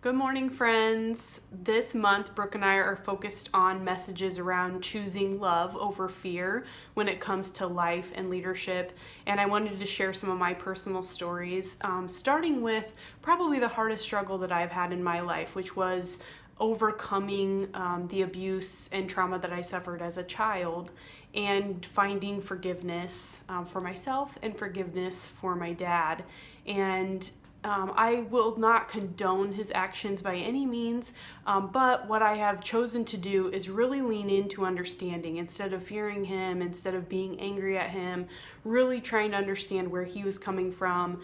Good morning, friends. This month, Brooke and I are focused on messages around choosing love over fear when it comes to life and leadership. And I wanted to share some of my personal stories, starting with probably the hardest struggle that I've had in my life, which was overcoming the abuse and trauma that I suffered as a child and finding forgiveness for myself and forgiveness for my dad. And I will not condone his actions by any means, but what I have chosen to do is really lean into understanding instead of fearing him, instead of being angry at him, really trying to understand where he was coming from,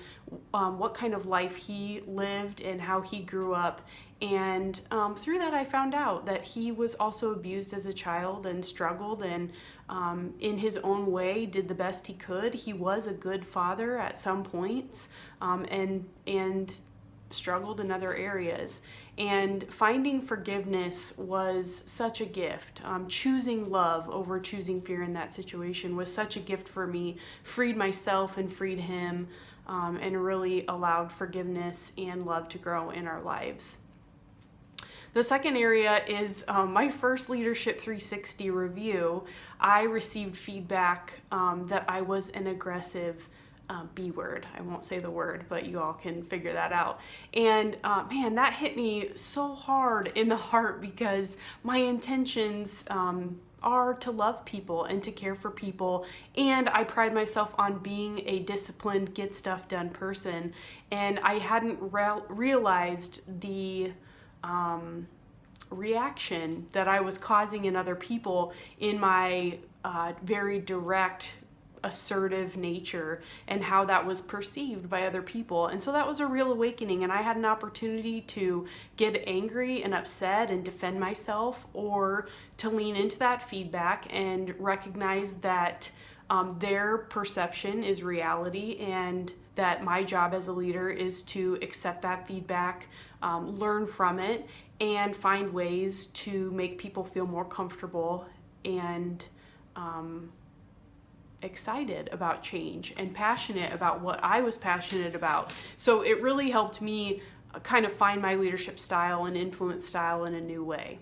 what kind of life he lived, and how he grew up. And through that, I found out that he was also abused as a child and struggled and in his own way did the best he could. He was a good father at some points and struggled in other areas. And finding forgiveness was such a gift. Choosing love over choosing fear in that situation was such a gift for me. Freed myself and freed him, and really allowed forgiveness and love to grow in our lives. The second area is my first Leadership 360 review. I received feedback that I was an aggressive B word. I won't say the word, but you all can figure that out. And man, that hit me so hard in the heart because my intentions are to love people and to care for people. And I pride myself on being a disciplined, get stuff done person. And I hadn't realized the reaction that I was causing in other people in my very direct, assertive nature and how that was perceived by other people. And so that was a real awakening, and I had an opportunity to get angry and upset and defend myself, or to lean into that feedback and recognize that their perception is reality, and that my job as a leader is to accept that feedback, learn from it, and find ways to make people feel more comfortable and excited about change and passionate about what I was passionate about. So it really helped me kind of find my leadership style and influence style in a new way.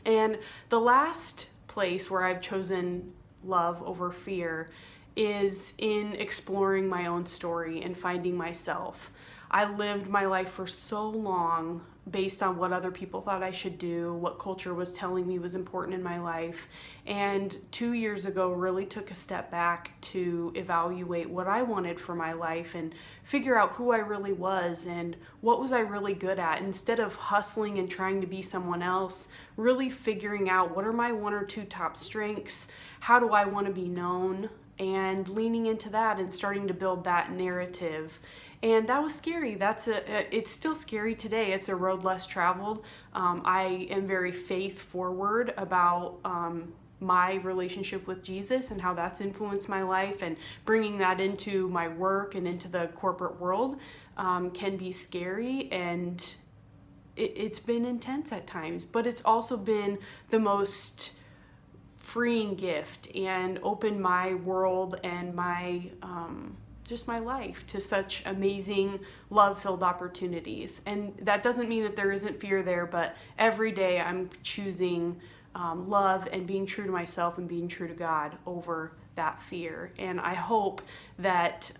And the last place where I've chosen love over fear is in exploring my own story and finding myself. I lived my life for so long based on what other people thought I should do, what culture was telling me was important in my life. And 2 years ago, really took a step back to evaluate what I wanted for my life and figure out who I really was and what was I really good at. Instead of hustling and trying to be someone else, really figuring out what are my one or two top strengths, how do I want to be known, and leaning into that and starting to build that narrative. And that was scary. It's still scary today. It's a road less traveled. I am very faith forward about my relationship with Jesus and how that's influenced my life, and bringing that into my work and into the corporate world can be scary, and it's been intense at times, but it's also been the most freeing gift and opened my world and my just my life to such amazing love-filled opportunities. And that doesn't mean that there isn't fear there, but every day I'm choosing love and being true to myself and being true to God over that fear. And I hope that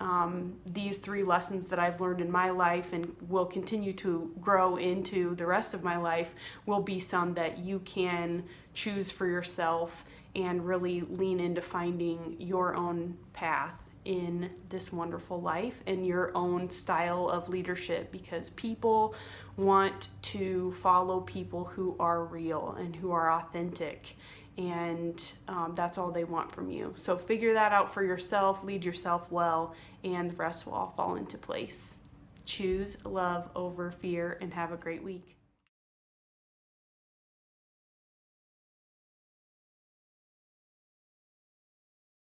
these 3 lessons that I've learned in my life and will continue to grow into the rest of my life will be some that you can choose for yourself and really lean into finding your own path in this wonderful life and your own style of leadership, because people want to follow people who are real and who are authentic, and that's all they want from you. So figure that out for yourself, lead yourself well, and the rest will all fall into place. Choose love over fear, and have a great week.